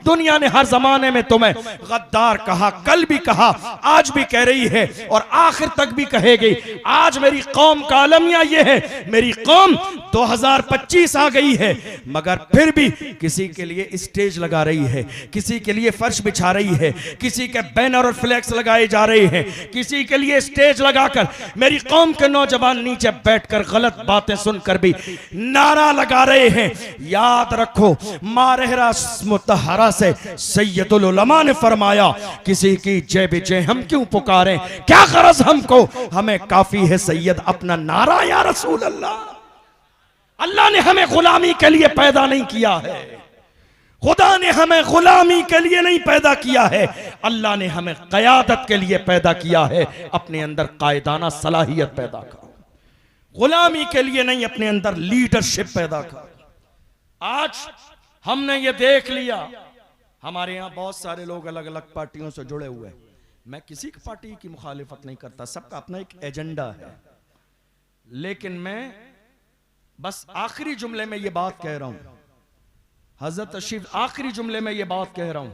दुनिया ने हर जमाने में तुम्हें गद्दार कहा, कल भी कहा, आज भी कह रही है और आखिर तक भी कहेगी। आज मेरी कौम का अलमिया ये है, मेरी कौम 2025 आ गई है, मगर फिर भी किसी के लिए स्टेज लगा रही है, किसी के लिए फर्श बिछा रही है, किसी के बैनर और फ्लैक्स लगाए जा रहे हैं, किसी के लिए स्टेज लगाकर मेरी कौम के नौजवान नीचे बैठकर गलत बातें सुनकर भी नारा लगा रहे हैं। याद रखो, मारहरा मुतहरा से सैयदुल उलमा ने फरमाया, किसी की जय विजय हम क्यों पुकारें, क्या गरज हमको, हमें काफी है सैयद अपना नारा या रसूल अल्लाह। अल्लाह ने हमें गुलामी के लिए पैदा नहीं किया है, खुदा ने हमें गुलामी के लिए नहीं पैदा किया है, अल्लाह ने हमें क़यादत के लिए पैदा किया है। अपने अंदर कायदाना सलाहियत पैदा करो, गुलामी के लिए नहीं, अपने अंदर लीडरशिप पैदा करो। आज हमने ये देख लिया, हमारे यहाँ बहुत सारे लोग अलग अलग पार्टियों से जुड़े हुए हैं। मैं किसी की पार्टी की मुखालिफत नहीं करता, सबका अपना एक एजेंडा है, लेकिन मैं बस आखिरी जुमले में ये बात कह रहा हूं, हजरत तशरीफ आखिरी जुमले में ये बात कह रहा हूं,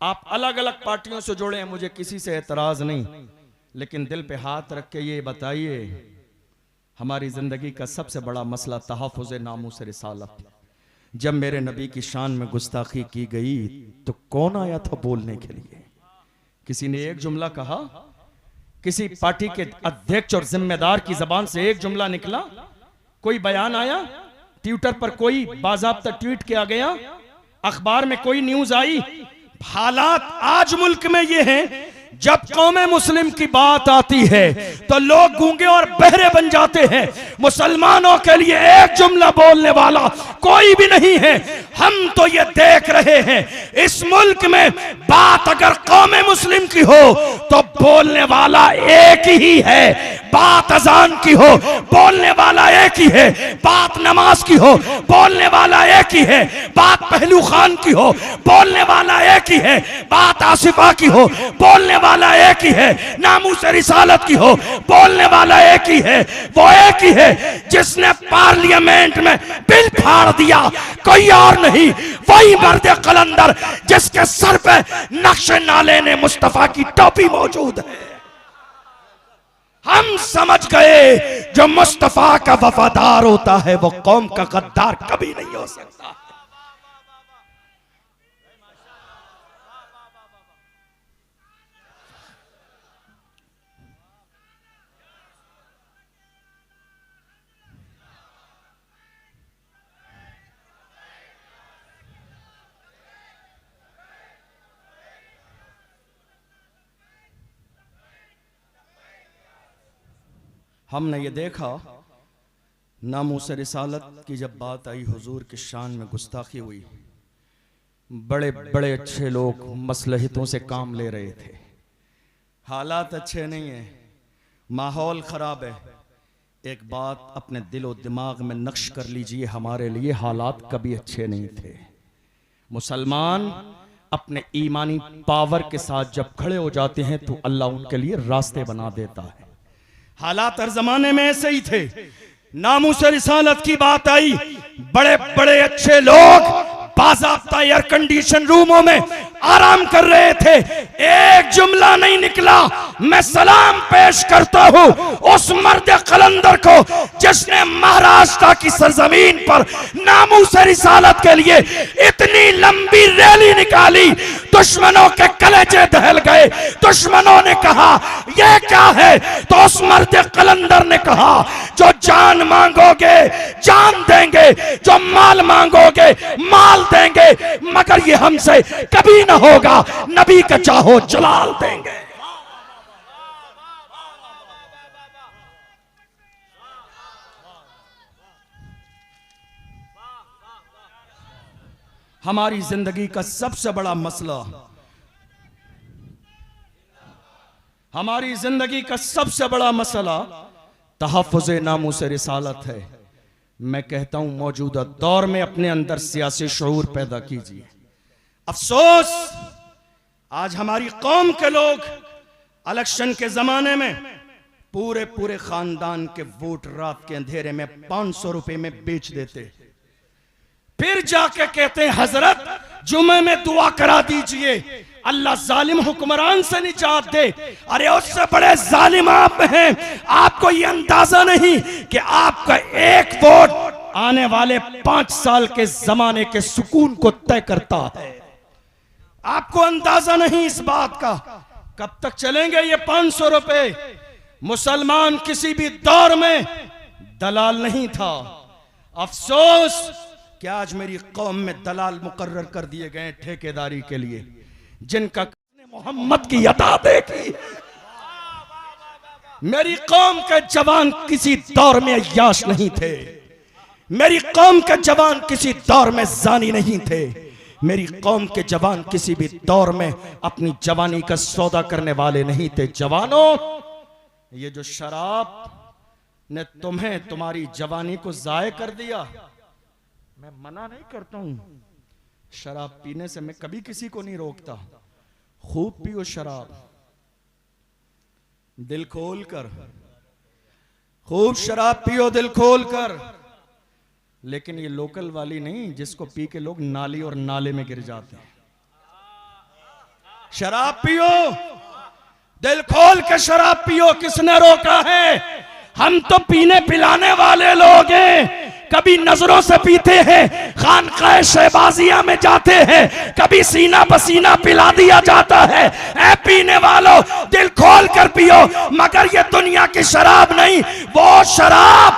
आप अलग अलग पार्टियों से जुड़े हैं, मुझे किसी से एतराज नहीं, लेकिन दिल पे हाथ रख के ये बताइए, हमारी जिंदगी का सबसे बड़ा मसला तहफ़्फ़ुज़ नामूस रिसालत। जब मेरे नबी की शान में गुस्ताखी की गई तो कौन आया था बोलने के लिए? किसी ने एक जुमला कहा? किसी पार्टी के अध्यक्ष और जिम्मेदार की जबान से एक जुमला निकला? कोई बयान आया? ट्विटर पर कोई बाज़ाब्ता ट्वीट किया गया? अखबार में कोई न्यूज आई? हालात आज मुल्क में ये हैं, जब कौम मुस्लिम की बात आती है तो लोग गूंगे और बहरे बन जाते हैं। मुसलमानों के लिए एक जुमला बोलने वाला कोई भी नहीं है। हम तो ये देख रहे हैं, इस मुल्क में बात अगर कौम मुस्लिम की हो तो बोलने वाला एक ही है, बात अजान की हो बोलने वाला एक ही है, बात नमाज की हो बोलने वाला एक ही है, बात पहलू खान की हो बोलने वाला एक ही है, बात आसिफा की हो बोलने वाला एक ही है, नामूस रिसालत की हो बोलने वाला एक ही है। वो एक ही है जिसने पार्लियामेंट में बिल फाड़ दिया, कोई और नहीं, वही मर्द कलंदर जिसके सर पे नक्शे नाले ने मुस्तफा की टोपी मौजूद है। हम समझ गए जो मुस्तफा का वफादार होता है वो कौम का गद्दार कभी नहीं हो सकता। हमने ये देखा, नामूस रिसालत की जब बात आई, हुजूर की शान में गुस्ताखी हुई, बड़े बड़े अच्छे लोग मसलहतों से काम ले रहे थे। हालात अच्छे नहीं है, माहौल खराब है। एक बात अपने दिलो दिमाग में नक्श कर लीजिए, हमारे लिए हालात कभी अच्छे नहीं थे। मुसलमान अपने ईमानी पावर के साथ जब खड़े हो जाते हैं तो अल्लाह उनके लिए रास्ते बना देता है। हालात हर जमाने में ऐसे ही थे। नामूस रिसालत की बात आई, बड़े बड़े अच्छे लोग बाज़ाब्ता एयर कंडीशन रूमों में आराम कर रहे थे, एक जुमला नहीं निकला। मैं सलाम पेश करता हूं उस मर्द कलंदर को जिसने महाराष्ट्र की सरजमीन पर नामूस रिसालत के लिए इतनी लंबी रैली निकाली, दुश्मनों के कलेजे दहल गए। दुश्मनों ने कहा यह क्या है, तो उस मर्द कलंदर ने कहा जो जान मांगोगे जान देंगे, जो माल मांगोगे माल देंगे, मगर ये हमसे कभी न होगा, नबी का चाहो जलाल देंगे। हमारी जिंदगी का सबसे बड़ा मसला, हमारी जिंदगी का सबसे बड़ा मसला तहफ़्फ़ुज़ नामूस रिसालत है। मैं कहता हूं मौजूदा दौर में अपने अंदर सियासी शऊर पैदा कीजिए। अफसोस आज हमारी कौम के लोग इलेक्शन के जमाने में पूरे पूरे खानदान के वोट रात के अंधेरे में 500 रुपए में बेच देते, फिर जाके कहते हैं हजरत जुमे में दुआ करा दीजिए अल्लाह जालिम हुक्मरान से निजात दे। अरे उससे बड़े जालिम आप हैं, आपको ये अंदाजा नहीं कि आपका एक वोट आने वाले 5 साल के जमाने के सुकून को तय करता है। आपको अंदाजा नहीं इस बात का। कब तक चलेंगे ये 500 रुपए? मुसलमान किसी भी दौर में दलाल नहीं था। अफसोस कि आज मेरी कौम में दलाल मुकर्रर कर दिए गए ठेकेदारी के लिए, जिनका मोहम्मद की अता देखी। मेरी कौम के जवान किसी दौर में अय्याश नहीं थे, मेरी कौम के जवान किसी दौर में जानी नहीं थे, मेरी कौम के जवान किसी भी दौर में अपनी जवानी का सौदा करने वाले नहीं थे। जवानों, ये जो शराब ने तुम्हें तुम्हारी जवानी को जाय कर दिया, मैं मना नहीं करता हूं, शराब पीने से मैं कभी किसी को नहीं रोकता। खूब पियो शराब, दिल खोल कर खूब शराब पियो दिल खोल कर, लेकिन ये लोकल वाली नहीं जिसको पी के लोग नाली और नाले में गिर जाते हैं। शराब पियो, दिल खोल के शराब पियो। किसने रोका है? हम तो पीने पिलाने वाले लोग हैं। कभी नजरों से पीते हैं, खानकाह शहबाजिया में जाते हैं, कभी सीना पसीना पिला दिया जाता है। ऐ पीने वालों, दिल खोल कर पियो, मगर ये दुनिया की शराब नहीं। वो शराब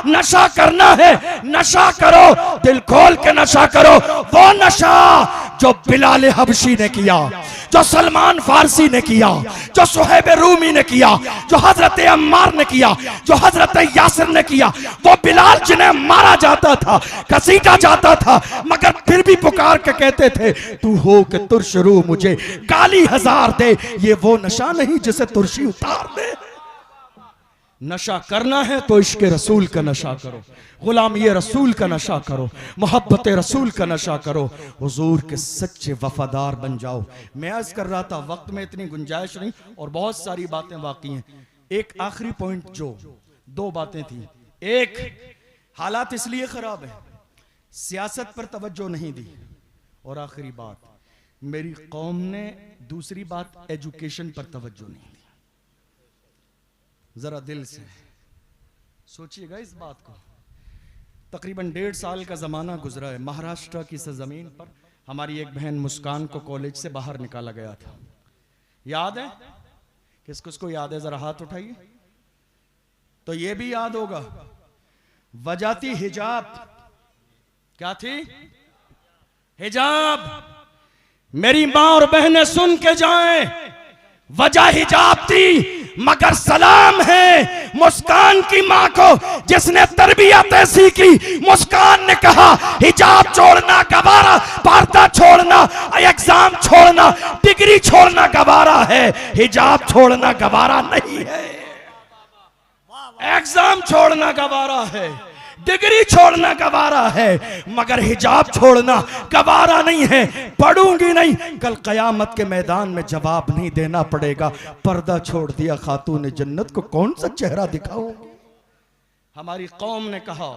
नशा करना है, नशा करो, दिल खोल के नशा करो। वो नशा जो बिलाल हबशी ने किया, जो सलमान फारसी ने किया, जो सुहैब रूमी ने किया, जो हजरत अम्मार ने किया, जो हजरत यासिर ने किया। वो बिलाल जिन्हें मारा जाता था, घसीटा जाता था, मगर फिर भी पुकार के कहते थे तू हो के तुर्श रू मुझे काली हजार दे। ये वो नशा नहीं जिसे तुर्शी उतार दे। नशा करना है तो इश्क रसूल का नशा करो, गुलामी रसूल का नशा करो, मोहब्बत रसूल का नशा करो, हुजूर के सच्चे वफादार बन जाओ। मैं अर्ज कर रहा था वक्त में इतनी गुंजाइश नहीं और बहुत सारी बातें बाकी हैं। एक आखिरी पॉइंट, जो 2 बातें थी। एक, हालात इसलिए खराब है, सियासत पर तवज्जो नहीं दी, और आखिरी बात, मेरी कौम ने दूसरी बात एजुकेशन पर तवज्जो नहीं दी। जरा दिल से सोचिएगा इस बात को। तकरीबन 1.5 साल का जमाना गुजरा है। महाराष्ट्र की सरजमीन पर हमारी एक बहन मुस्कान को कॉलेज से बाहर निकाला गया था। याद है? किसको किसको याद है? जरा हाथ उठाइए। तो ये भी याद होगा, वजह थी हिजाब। क्या थी? हिजाब। मेरी मां और बहनें सुन के जाएं, वजह हिजाब थी। मगर सलाम है मुस्कान की मां को जिसने तरबियत ऐसी की। मुस्कान ने कहा हिजाब छोड़ना गवारा, पर्दा छोड़ना, एग्जाम छोड़ना, डिग्री छोड़ना गवारा है, हिजाब छोड़ना गवारा नहीं है। एग्जाम छोड़ना गवारा है, डिग्री छोड़ना गवारा है, मगर हिजाब छोड़ना गवारा नहीं है। पढ़ूंगी नहीं, कल कयामत के मैदान में जवाब नहीं देना पड़ेगा। पर्दा छोड़ दिया खातून जन्नत को कौन सा चेहरा दिखाऊंगी। हमारी कौम ने कहा,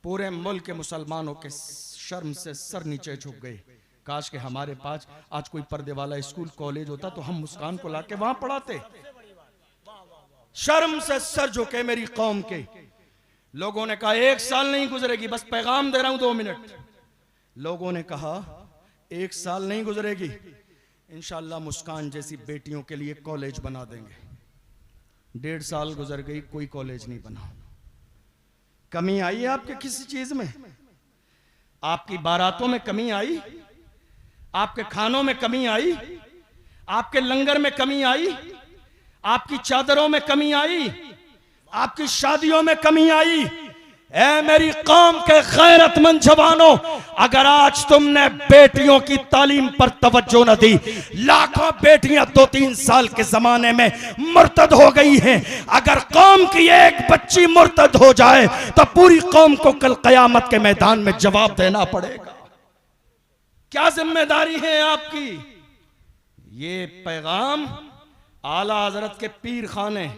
पूरे मुल्क के मुसलमानों के शर्म से सर नीचे झुक गए। काश के हमारे पास आज कोई पर्दे वाला स्कूल कॉलेज होता तो हम मुस्कान को लाके वहां पढ़ाते। शर्म से सर झुके मेरी कौम के लोगों ने कहा 1 साल नहीं गुजरेगी, बस पैगाम दे रहा हूं 2 मिनट। लोगों ने कहा 1 साल नहीं गुजरेगी, इंशाअल्लाह मुस्कान जैसी बेटियों के लिए कॉलेज बना देंगे। 1.5 साल गुजर गई, कोई कॉलेज नहीं बना। कमी आई है आपके किसी चीज में? आपकी बारातों में कमी आई? आपके खानों में कमी आई? आपके लंगर में कमी आई? आपकी चादरों में कमी आई? आपकी शादियों में कमी आई? ऐ मेरी कौम के गैरतमंद जवानों, अगर आज तुमने बेटियों की तालीम पर तवज्जो न दी, लाखों बेटियां 2-3 साल के जमाने में मुर्तद हो गई हैं। अगर कौम की एक बच्ची मुर्तद हो जाए तो पूरी कौम को कल कयामत के मैदान में जवाब देना पड़ेगा। क्या जिम्मेदारी है आपकी? ये पैगाम आला हजरत के पीर खाने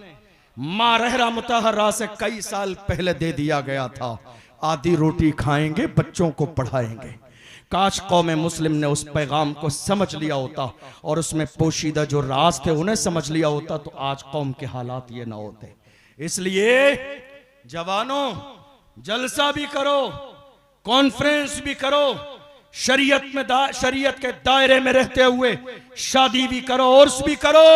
माँ रहरा मुतहरा से कई साल पहले दे दिया गया था। आधी रोटी खाएंगे, बच्चों को पढ़ाएंगे। काश कौम मुस्लिम ने उस पैगाम को समझ लिया होता और उसमें पोशीदा जो राज थे उन्हें समझ लिया होता तो आज कौम के हालात ये ना होते। इसलिए जवानों, जलसा भी करो, कॉन्फ्रेंस भी करो, शरीयत के दायरे में रहते हुए शादी भी करो, उर्स भी करो,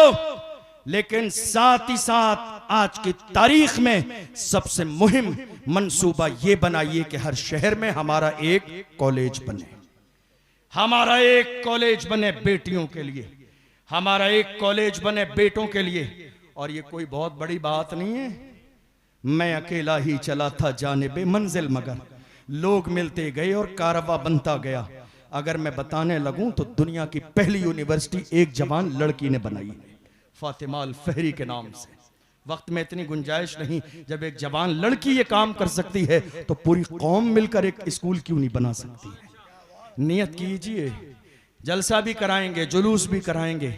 लेकिन साथ ही साथ आज की तारीख में सबसे मुहिम मंसूबा ये बनाइए कि हर शहर में हमारा एक कॉलेज बने, हमारा एक कॉलेज बने बेटियों के लिए, हमारा एक कॉलेज बने बेटों के लिए। और ये कोई बहुत बड़ी बात नहीं है। मैं अकेला ही चला था जानिबे मंजिल, मगर लोग मिलते गए और कारवा बनता गया। अगर मैं बताने लगूं तो दुनिया की पहली यूनिवर्सिटी एक जवान लड़की ने बनाई है, फातिमा अल फहरी के नाम से। वक्त में इतनी गुंजाइश नहीं, जब एक जवान लड़की ये काम कर सकती है तो पूरी कौम मिलकर एक स्कूल क्यों नहीं बना सकती है। नियत कीजिए, जलसा भी कराएंगे, जुलूस भी कराएंगे।